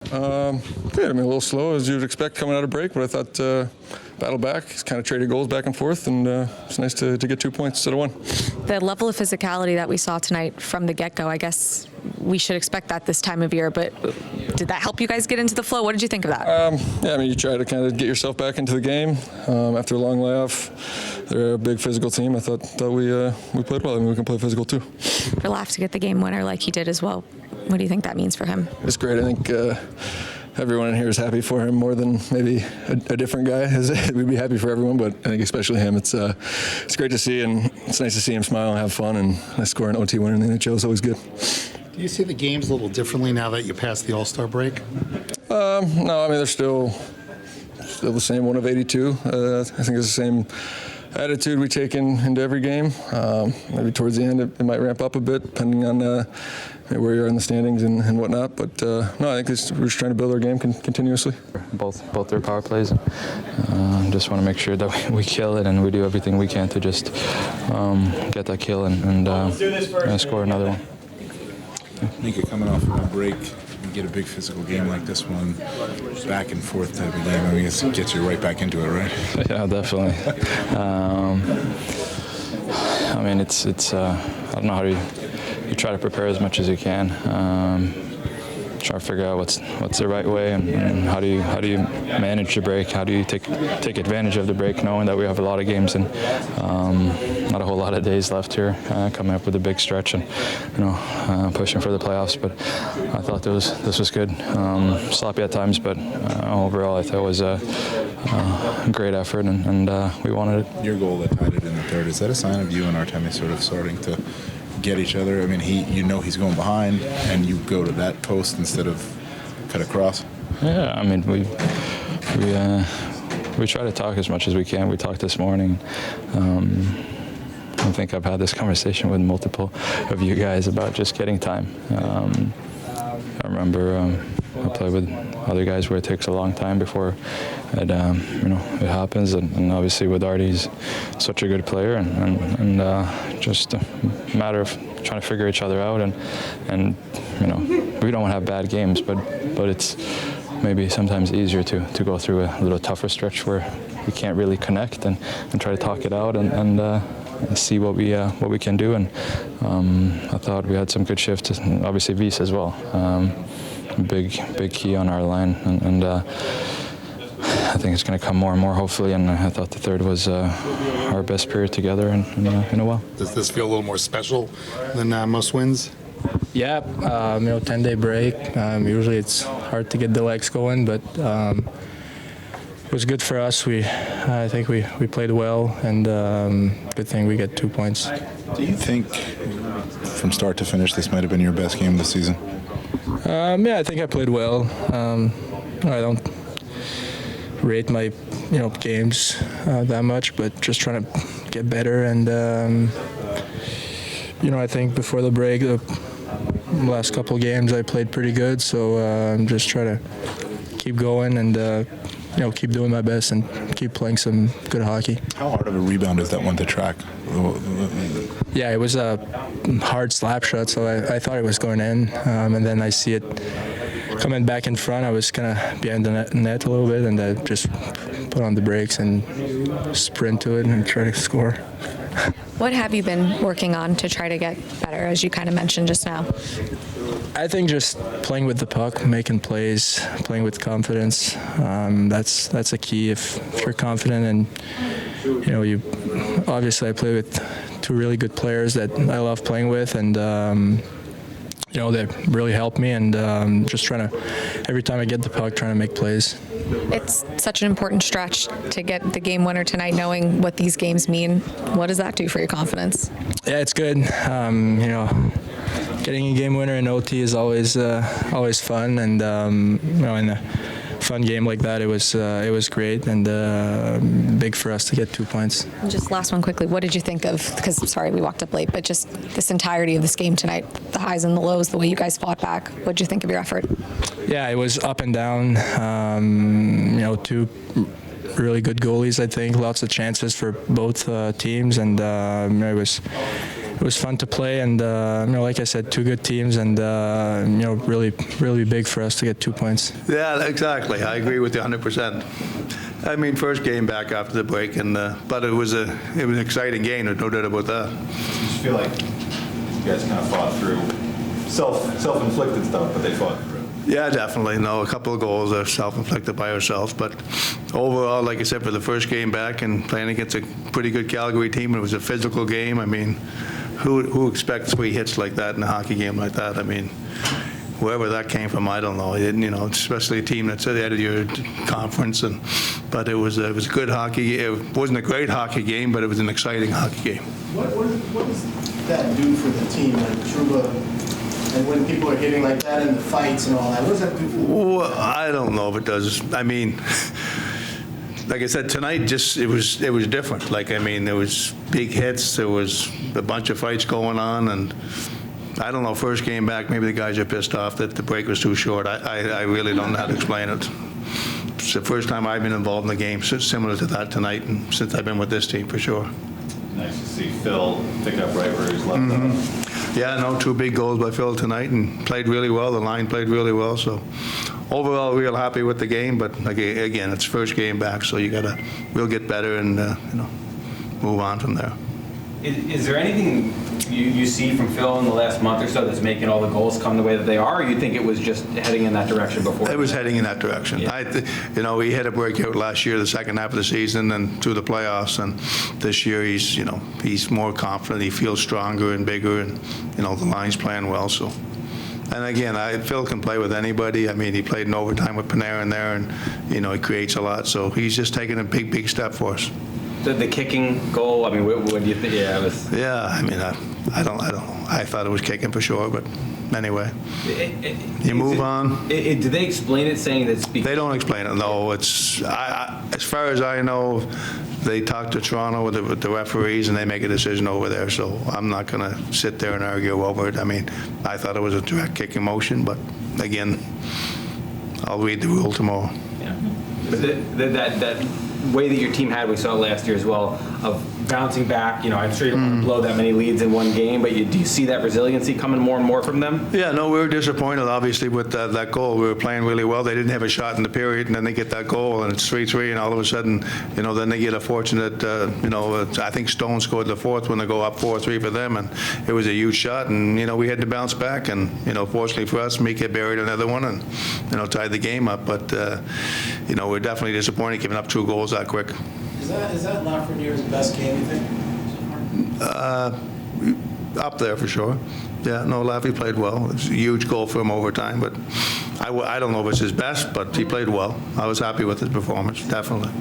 Good. I mean, a little slow as you'd expect coming out of break, but I thought battle back, kind of traded goals back and forth, and it's nice to get 2 points instead of one. The level of physicality that we saw tonight from the get-go, I guess we should expect that this time of year, but did that help you guys get into the flow? What did you think of that? Yeah, I mean, you try to kind of get yourself back into the game after a long layoff. They're a big physical team. I thought we played well. I mean, we can play physical too. For Laf to get the game winner like he did as well, what do you think that means for him? It's great. I think everyone in here is happy for him more than maybe a different guy. We'd be happy for everyone, but I think especially him. It's great to see, and it's nice to see him smile and have fun, and score an OT winner in the NHL is always good. Do you see the games a little differently now that you passed the All-Star break? No, I mean, they're still the same one of 82. I think it's the same attitude we take into every game. Maybe towards the end it might ramp up a bit depending on where you are in the standings and whatnot. But no, I think we're just trying to build our game continuously. Both their power plays. Just want to make sure that we kill it and we do everything we can to just get that kill and score another one. Mika, coming off of a break, you get a big physical game like this one, back and forth type of game. I mean, it gets you right back into it, right? Yeah, definitely. I mean, it's I don't know how you try to prepare as much as you can. Try to figure out what's the right way and how do you manage the break? How do you take advantage of the break, knowing that we have a lot of games and not a whole lot of days left here, coming up with a big stretch and pushing for the playoffs. But I thought this was good. Sloppy at times, but overall I thought it was a great effort and we wanted it. Your goal that tied it in the third, is that a sign of you and Artemi sort of starting to get each other? I mean, he's going behind, and you go to that post instead of cut across. Yeah, I mean, we try to talk as much as we can. We talked this morning. I think I've had this conversation with multiple of you guys about just getting time. I remember I play with other guys where it takes a long time before it happens, and obviously with Artie, he's such a good player, and just a matter of trying to figure each other out, and we don't want to have bad games, but it's maybe sometimes easier to go through a little tougher stretch where we can't really connect and try to talk it out and see what we can do. And I thought we had some good shifts, and obviously Vise as well. Big key on our line, and I think it's going to come more and more, hopefully. And I thought the third was our best period together in a while. Does this feel a little more special than most wins? Yeah, 10-day break. Usually it's hard to get the legs going, but it was good for us. I think we played well, and good thing we get 2 points. Do you think from start to finish this might have been your best game this season? Yeah, I think I played well. I don't rate my games that much, but just trying to get better. And I think before the break, the last couple of games I played pretty good. So I'm just trying to keep going and keep doing my best and keep playing some good hockey. How hard of a rebound is that one to track? Yeah, it was a hard slap shot, so I thought it was going in, and then I see it coming back in front. I was kind of behind the net a little bit, and I just put on the brakes and sprint to it and try to score. What have you been working on to try to get better, as you kind of mentioned just now? I think just playing with the puck, making plays, playing with confidence. That's a key. If you're confident, and you obviously I play with two really good players that I love playing with, and they really help me. And just trying to, every time I get the puck, trying to make plays. It's such an important stretch to get the game winner tonight, knowing what these games mean. What does that do for your confidence? Yeah, it's good. Getting a game winner in OT is always fun, and in a fun game like that, it was great and big for us to get 2 points. And just last one quickly, what did you think of? Because sorry we walked up late, but just this entirety of this game tonight, the highs and the lows, the way you guys fought back. What did you think of your effort? Yeah, it was up and down. Two really good goalies, I think. Lots of chances for both teams, and it was it was fun to play, and like I said, two good teams, and really big for us to get 2 points. Yeah, exactly. I agree with you 100%. I mean, first game back after the break, and but it was an exciting game. There's no doubt about that. I just feel like you guys kind of fought through self-inflicted stuff, but they fought through. Yeah, definitely. No, a couple of goals are self-inflicted by ourselves, but overall, like I said, for the first game back and playing against a pretty good Calgary team, it was a physical game. I mean, who expects 3 hits like that in a hockey game like that? I mean, wherever that came from, I don't know. It didn't, especially a team that's at the end of your conference, but it was a good hockey. It wasn't a great hockey game, but it was an exciting hockey game. What does that do for the team, like Trouba? And when people are hitting like that in the fights and all that, what does that do for them? Well, I don't know if it does. I mean, like I said, tonight it was different. Like, I mean, there was big hits, there was a bunch of fights going on, and I don't know, first game back, maybe the guys are pissed off that the break was too short. I really don't know how to explain it. It's the first time I've been involved in the game similar to that tonight, and since I've been with this team, for sure. Nice to see Phil pick up right where he's left off. Yeah, no, 2 big goals by Phil tonight, and played really well. The line played really well. So overall, real happy with the game. But again, it's first game back, so we'll get better and move on from there. Is there anything you see from Phil in the last month or so that's making all the goals come the way that they are, or you think it was just heading in that direction before? It was heading in that direction. Yeah. He had a breakout last year, the second half of the season, and through the playoffs. And this year, he's more confident. He feels stronger and bigger, and the line's playing well. So, and again, Phil can play with anybody. I mean, he played in overtime with Panarin there, and he creates a lot. So he's just taking a big step for us. The kicking goal, I mean, what do you think? Yeah, it was. Yeah, I mean, I don't know. I thought it was kicking for sure, but anyway, you move on. Do they explain it, saying that? They don't explain it. No, it's as far as I know, they talk to Toronto with the referees and they make a decision over there. So I'm not going to sit there and argue over it. I mean, I thought it was a direct kicking motion, but again, I'll read the rule tomorrow. Yeah, but that way that your team had, we saw last year as well, of bouncing back. I'm sure you don't want to blow that many leads in one game, but do you see that resiliency coming more and more from them? Yeah, no, we were disappointed, obviously, with that goal. We were playing really well. They didn't have a shot in the period, and then they get that goal, and it's 3-3, and all of a sudden, then they get a fortunate, I think Stone scored the 4th when they go up 4-3 for them, and it was a huge shot, and, we had to bounce back, and, fortunately for us, Mika buried another one and, tied the game up, but, we're definitely disappointed giving up 2 goals that quick. Is that Lafreniere's best game, you think? Up there for sure. Yeah, no, Laffy played well. It's a huge goal for him overtime, but I don't know if it's his best, but he played well. I was happy with his performance, definitely.